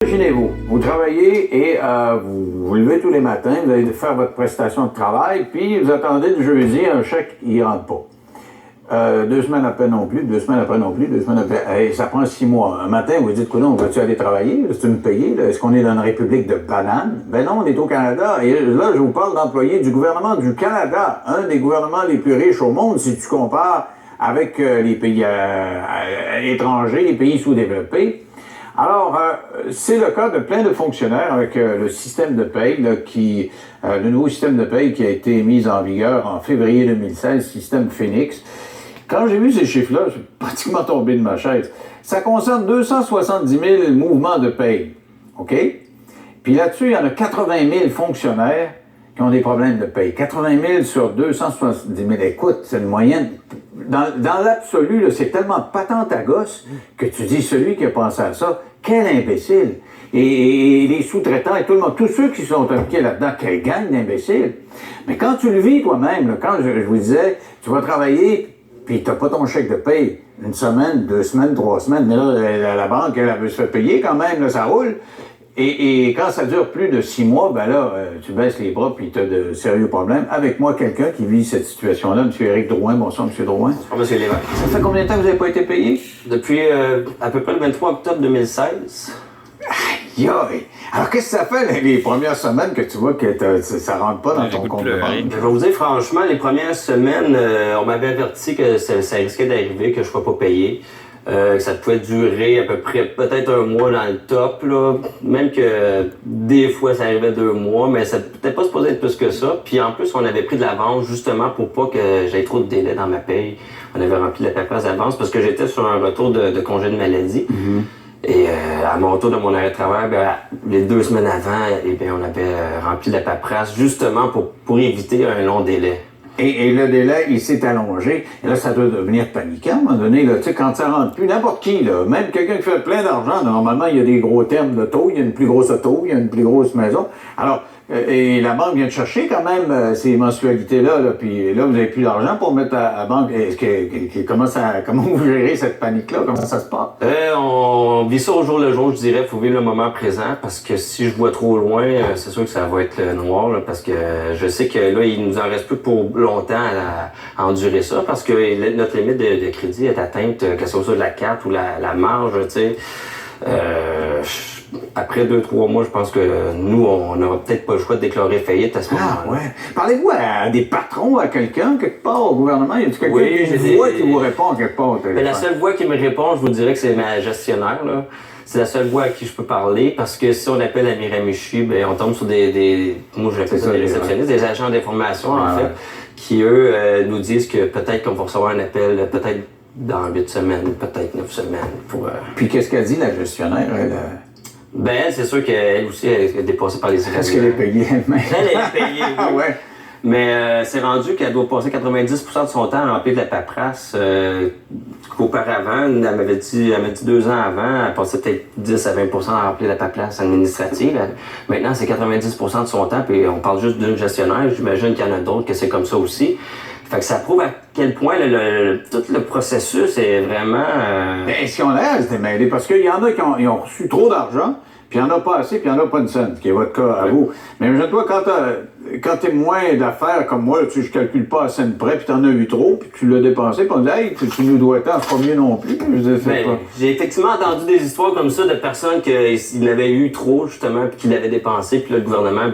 Imaginez-vous, vous travaillez et vous vous levez tous les matins, vous allez faire votre prestation de travail, puis vous attendez le jeudi, un chèque, il rentre pas. 2 semaines après non plus, 2 semaines après non plus, 2 semaines après... Hey, ça prend 6 mois. Un matin, vous dites, on va-tu aller travailler? Est-ce que tu me payes? Est-ce qu'on est dans une république de bananes? Ben non, on est au Canada. Et là, je vous parle d'employés du gouvernement du Canada, un des gouvernements les plus riches au monde, si tu compares avec les pays étrangers, les pays sous-développés. Alors, c'est le cas de plein de fonctionnaires avec le système de paye, là, le nouveau système de paye qui a été mis en vigueur en février 2016, système Phoenix. Quand j'ai vu ces chiffres-là, je suis pratiquement tombé de ma chaise. Ça concerne 270 000 mouvements de paye, OK? Puis là-dessus, il y en a 80 000 fonctionnaires qui ont des problèmes de paye. 80 000 sur 270 000. Écoute, c'est une moyenne. Dans l'absolu, là, c'est tellement patente à gosse que tu dis, celui qui a pensé à ça, quel imbécile! Et les sous-traitants et tout le monde, tous ceux qui sont impliqués là-dedans, quelle gang d'imbéciles! Mais quand tu le vis toi-même, là, quand je vous disais, tu vas travailler, puis tu n'as pas ton chèque de paye, 1 semaine, 2 semaines, 3 semaines, mais là, la banque, elle veut se faire payer quand même, là, ça roule. Et quand ça dure plus de 6 mois, ben là, tu baisses les bras puis tu as de sérieux problèmes. Avec moi, quelqu'un qui vit cette situation-là, M. Éric Drouin. Bonsoir, M. Drouin. Bonsoir, M. Lévesque. Ça fait combien de temps que vous n'avez pas été payé? Depuis à peu près le 23 octobre 2016. Aïe! Alors, qu'est-ce que ça fait les premières semaines que tu vois que ça rentre pas dans ton compte de banque? Je vais vous dire, franchement, les premières semaines, on m'avait averti que ça risquait d'arriver, que je ne sois pas payé. Que ça pouvait durer à peu près peut-être 1 mois dans le top, là. Même que des fois ça arrivait 2 mois, mais ça peut-être pas supposé être plus que ça. Puis en plus, on avait pris de l'avance justement pour pas que j'aie trop de délai dans ma paye. On avait rempli la paperasse d'avance parce que j'étais sur un retour de congé de maladie. Et à mon retour de mon arrêt de travail, ben, les 2 semaines avant, eh bien, on avait rempli la paperasse justement pour éviter un long délai. Et le délai, il s'est allongé. Et là, ça doit devenir paniquant à un moment donné. Tu sais, quand ça rentre plus, n'importe qui, là, même quelqu'un qui fait plein d'argent, normalement, il y a des gros termes d'auto, il y a une plus grosse auto, il y a une plus grosse maison. Alors, et la banque vient de chercher quand même ces mensualités-là, là, puis là, vous n'avez plus d'argent pour mettre à la banque. Comment vous gérez cette panique-là? Comment ça se passe? On vit ça au jour le jour, je dirais. Il faut vivre le moment présent parce que si je vois trop loin, c'est sûr que ça va être noir, là, parce que je sais que là, il nous en reste plus pour longtemps à endurer ça parce que notre limite de crédit est atteinte, que ce soit de la carte ou la marge, tu sais. Après 2-3 mois, je pense que nous, on n'aura peut-être pas le choix de déclarer faillite à ce moment-là. Ah ouais. Parlez-vous à des patrons, à quelqu'un, quelque part au gouvernement? Y a-t-il quelqu'un qui vous répond quelque part au téléphone? La seule voix qui me répond, je vous dirais que c'est ma gestionnaire, là. C'est la seule voix à qui je peux parler parce que si on appelle à Miramichi, ben on tombe sur moi j'appelle ça des réceptionnistes, des agents d'information en fait, qui eux nous disent que peut-être qu'on va recevoir un appel, peut-être dans 8 semaines, peut-être 9 semaines. Puis qu'est-ce qu'a dit la gestionnaire? Ben c'est sûr qu'elle aussi elle est dépassée par les irréguliers. Est-ce qu'elle est payée elle-même? Elle est payée, oui. Ah ouais. Mais c'est rendu qu'elle doit passer 90% de son temps à remplir de la paperasse qu'auparavant, elle m'a dit 2 ans avant, elle passait peut-être 10 à 20% à remplir de la paperasse administrative. Maintenant, c'est 90% de son temps, puis on parle juste d'une gestionnaire. J'imagine qu'il y en a d'autres que c'est comme ça aussi. Fait que ça prouve à quel point tout le processus est vraiment... Est-ce qu'on a se démêler? Parce qu'il y en a qui ont reçu trop d'argent, puis il n'y en a pas assez, puis il n'y en a pas une scène, qui est votre cas à vous. Mais imagine-toi, quand t'es moins d'affaires comme moi, je calcule pas à scène près, puis t'en as eu trop, puis tu l'as dépensé, puis on dit « Hey, tu nous dois tant, c'est pas mieux non plus. » J'ai effectivement entendu des histoires comme ça de personnes qui l'avaient eu trop, justement, puis qui l'avaient dépensé, puis là, le gouvernement,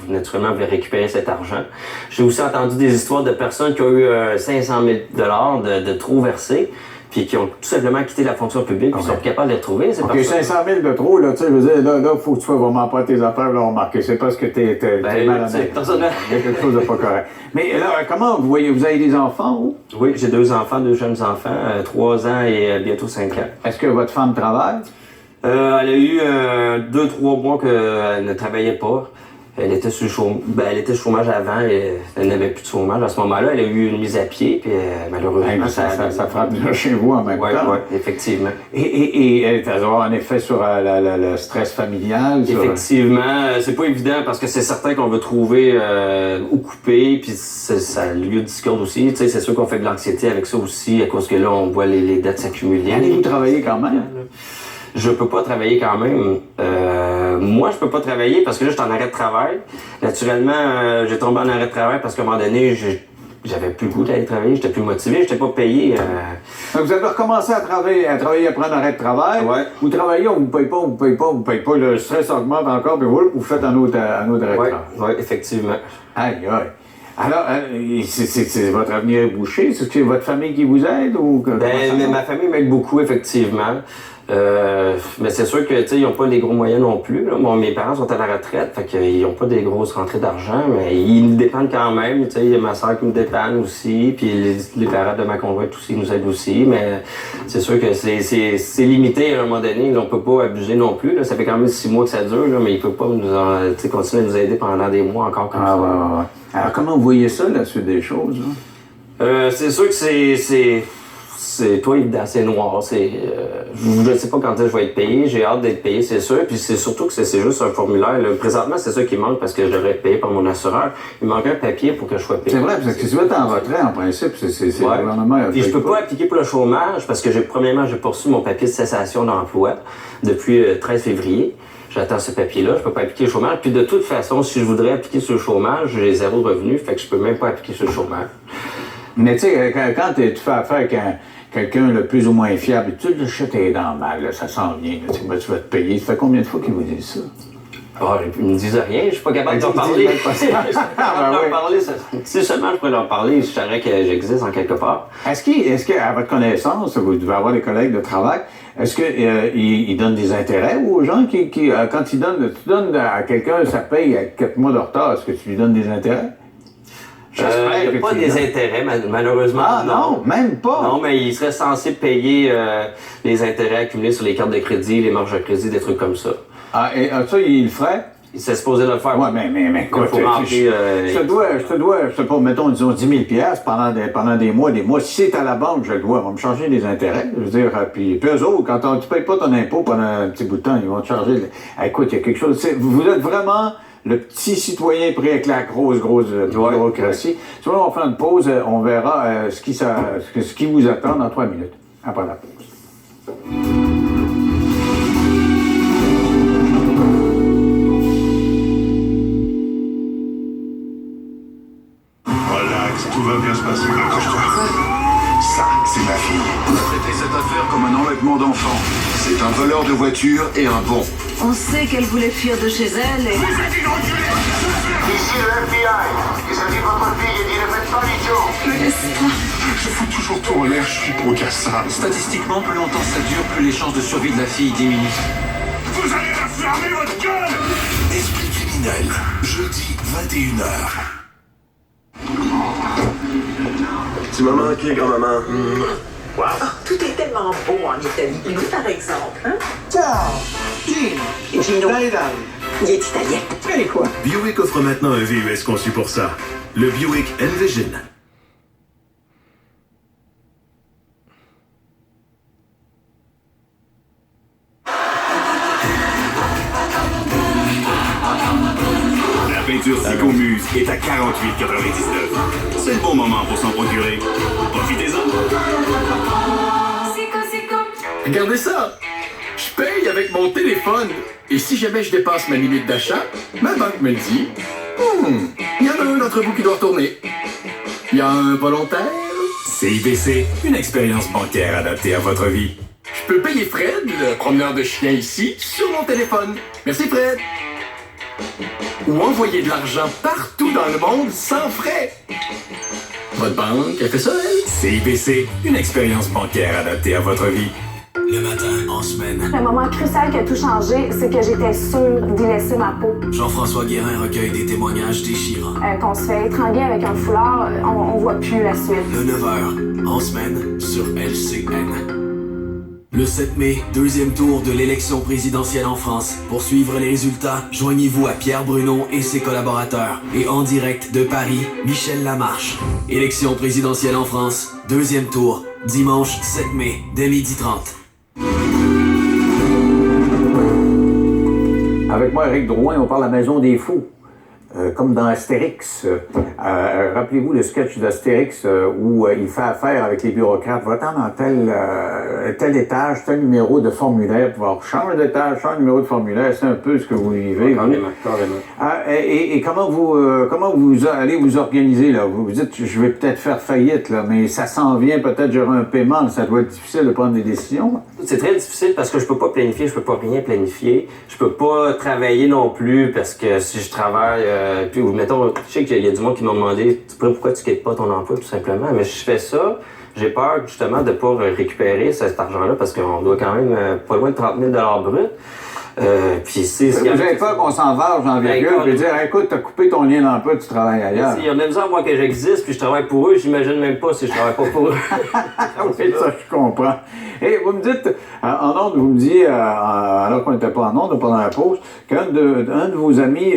naturellement, voulait récupérer cet argent. J'ai aussi entendu des histoires de personnes qui ont eu 500 000 $ de trop versés, puis qui ont tout simplement quitté la fonction publique, puis sont capables de les retrouver. OK, 500 000 de trop, là, tu sais, je veux dire, là, faut que tu sois vraiment pas tes affaires, là, remarquer. C'est parce que t'es malhonnête. Il y a quelque chose de pas correct. Mais là, comment vous voyez, vous avez des enfants, ou? Oui, j'ai 2 enfants, 2 jeunes enfants, 3 ans et bientôt 5 ans. Est-ce que votre femme travaille? Elle a eu 2-3 mois qu'elle ne travaillait pas. Elle était sur elle était chômage avant et elle n'avait plus de chômage. À ce moment-là, elle a eu une mise à pied, puis malheureusement, ça frappe déjà chez vous en même temps. Oui, effectivement. Et ça va avoir un effet sur le stress familial? Effectivement, c'est pas évident parce que c'est certain qu'on veut trouver où couper, puis ça a lieu de discorde aussi. Tu sais, c'est sûr qu'on fait de l'anxiété avec ça aussi, à cause que là, on voit les dettes s'accumuler. Allez-vous travailler quand même? je peux pas travailler quand même. Moi, je peux pas travailler parce que là, je suis en arrêt de travail. Naturellement, j'ai tombé en arrêt de travail parce qu'à un moment donné, j'avais plus le goût d'aller travailler, j'étais plus motivé, j'étais pas payé. Donc, vous avez recommencé à travailler après un arrêt de travail. Ouais. Vous travaillez, on vous paye pas, le stress augmente encore, puis vous faites un autre arrêt de travail. Oui, effectivement. Aïe, aïe. Alors, c'est votre avenir bouché? Est-ce que c'est votre famille qui vous aide? Ou Mais ma famille m'aide beaucoup, effectivement. Mais c'est sûr que, tu sais, ils n'ont pas les gros moyens non plus. Là. Bon, mes parents sont à la retraite, fait qu'ils n'ont pas des grosses rentrées d'argent, mais ils me dépendent quand même. Tu sais, il y a ma soeur qui me dépanne aussi, puis les parents de ma conjointe aussi nous aident aussi, mais c'est sûr que c'est limité à un moment donné. Là, on peut pas abuser non plus. Là. Ça fait quand même 6 mois que ça dure, là, mais ils peuvent pas continuer à nous aider pendant des mois encore comme ça. Ouais. Alors, comment vous voyez ça, la suite des choses? C'est sûr que c'est pas évident, c'est noir. Je ne sais pas quand est-ce que je vais être payé. J'ai hâte d'être payé, c'est sûr. Puis c'est surtout que c'est juste un formulaire. Là. Présentement, c'est ça qui manque parce que je devrais être payé par mon assureur. Il manque un papier pour que je sois payé. C'est vrai, parce que si vous êtes en retrait, en principe, c'est le gouvernement. Puis je peux pas appliquer pour le chômage parce que premièrement, j'ai reçu mon papier de cessation d'emploi depuis le 13 février. J'attends ce papier-là, je peux pas appliquer le chômage. Puis de toute façon, si je voudrais appliquer sur le chômage, j'ai 0 revenu, fait que je peux même pas appliquer sur le chômage. Mais tu sais, quand tu fais affaire avec quelqu'un le plus ou moins fiable, tu le jettes les dents mal, là, ça s'en vient, là, tu vas te payer. Ça fait combien de fois qu'ils vous disent ça? Ah, ils me disent rien, je suis pas capable d'en parler. Si seulement je pourrais leur parler, je saurais que j'existe en quelque part. Est-ce que, à votre connaissance, vous devez avoir des collègues de travail, est-ce qu'ils donnent des intérêts aux gens quand tu donnes à quelqu'un sa paye à 4 mois de retard, est-ce que tu lui donnes des intérêts? Il n'y a pas des intérêts, malheureusement. Ah non, même pas? Non, mais il serait censé payer les intérêts accumulés sur les cartes de crédit, les marges de crédit, des trucs comme ça. Ah, et ça, il le ferait? Il s'est supposé le faire. Ouais, mais quoi, je te dois, je sais pas, mettons, disons 10 000 pendant des mois. Si c'est à la banque, je le dois, ils vont me changer les intérêts. Je veux dire, puis eux autres, quand tu payes pas ton impôt pendant un petit bout de temps, ils vont te charger. Écoute, il y a quelque chose. Vous êtes vraiment le petit citoyen pris avec la grosse bureaucratie. Si on va faire une pause, on verra ce qui vous attend dans 3 minutes, après la pause. Relax, tout va bien se passer. Accroche-toi. Ça, c'est ma fille. On a traité cette affaire comme un enlèvement d'enfant. C'est un voleur de voiture et un bon. On sait qu'elle voulait fuir de chez elle et... Vous êtes une enculée! Ici le FBI. Il s'agit de votre fille et dit ne faites pas l'idiot. Je fous toujours tout en l'air, je suis pro qu'à ça. Statistiquement, plus longtemps ça dure, plus les chances de survie de la fille diminuent. Vous allez la fermer votre gueule! Esprit criminel, jeudi 21h. Tu m'as manqué, grand-maman. Oh, tout est tellement beau en Italie. Lui, par exemple, hein? Ciao! Gino, Gaetano. il est italien. Et quoi? Buick offre maintenant un VUS conçu pour ça. Le Buick Envision. La peinture Psychomuse est à 48,99. C'est le bon moment pour s'en procurer. Profitez-en. Regardez ça! Je paye avec mon téléphone. Et si jamais je dépasse ma limite d'achat, ma banque me le dit. Il y en a un d'entre vous qui doit retourner. Il y a un volontaire? CIBC, une expérience bancaire adaptée à votre vie. Je peux payer Fred, le promeneur de chiens ici, sur mon téléphone. Merci Fred. Ou envoyer de l'argent partout dans le monde sans frais. Votre banque, elle fait ça, elle? CIBC, une expérience bancaire adaptée à votre vie. Le matin, en semaine. Le moment crucial qui a tout changé, c'est que j'étais sûre d'y laisser ma peau. Jean-François Guérin recueille des témoignages déchirants. Qu'on se fait étrangler avec un foulard, on voit plus la suite. Le 9h, en semaine, sur LCN. Le 7 mai, deuxième tour de l'élection présidentielle en France. Pour suivre les résultats, joignez-vous à Pierre Bruno et ses collaborateurs. Et en direct de Paris, Michel Lamarche. Élection présidentielle en France, deuxième tour, dimanche 7 mai, dès 12h30. Avec moi, Éric Drouin, on parle de la Maison des Fous. comme dans Astérix. Rappelez-vous le sketch d'Astérix où il fait affaire avec les bureaucrates. Va-t'en dans tel étage, tel numéro de formulaire. Change d'étage, change de numéro de formulaire. C'est un peu ce que vous vivez. Carrément. Et comment vous allez vous organiser, là? Vous dites, je vais peut-être faire faillite, là, mais ça s'en vient, peut-être j'aurai un paiement. Ça doit être difficile de prendre des décisions. C'est très difficile parce que je peux pas planifier, je peux pas rien planifier. Je peux pas travailler non plus parce que si je travaille, puis mettons, je sais qu'il y a du monde qui m'a demandé pourquoi tu quittes pas ton emploi tout simplement, mais je fais ça. J'ai peur justement de pas récupérer cet argent-là parce qu'on doit quand même pas loin de 30 000 $ brut. Puis vous avez peur qu'on s'en varge en virgule et dire écoute, t'as coupé ton lien d'emploi, tu travailles ailleurs. Il y a même ça, moi, que j'existe puis je travaille pour eux, j'imagine même pas si je travaille pas pour eux. Oui, ça, je comprends. Et vous me dites, en ondes, vous me dites, alors qu'on n'était pas en ondes, pendant la pause, qu'un de vos amis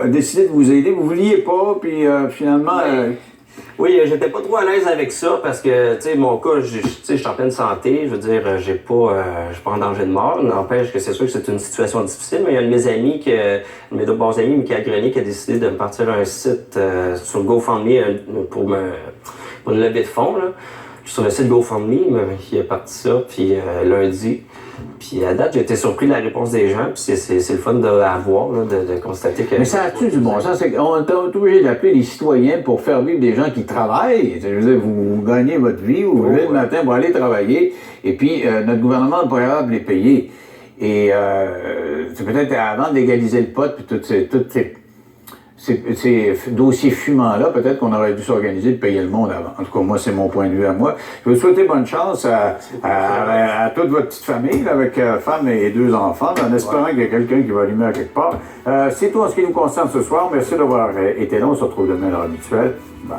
a décidé de vous aider, vous vouliez pas, puis finalement... Oui, j'étais pas trop à l'aise avec ça parce que, tu sais, mon cas, je suis en pleine santé, je veux dire, je suis pas en danger de mort. N'empêche que c'est sûr que c'est une situation difficile, mais il y a un de mes amis, un de mes deux bons amis, Michael Grenier, qui a décidé de me partir un site sur GoFundMe pour une levée de fonds, là. Sur le site GoFundMe, il a parti ça, puis lundi. Puis à date, j'ai été surpris de la réponse des gens, puis c'est le fun de constater que... Mais ça a-tu du bon sens? On est obligé d'appeler les citoyens pour faire vivre des gens qui travaillent. Je veux dire, vous gagnez votre vie, vous vous levez le matin pour aller travailler, et puis notre gouvernement n'est pas capable de les payer. Et c'est peut-être avant d'égaliser le pot, puis toutes ces dossiers fumants-là, peut-être qu'on aurait dû s'organiser de payer le monde avant. En tout cas, moi, c'est mon point de vue à moi. Je vous souhaite bonne chance à toute votre petite famille, là, avec femme et 2 enfants, en espérant qu'il y a quelqu'un qui va allumer à quelque part. C'est tout en ce qui nous concerne ce soir. Merci d'avoir été là. On se retrouve demain à l'heure habituelle. Bye.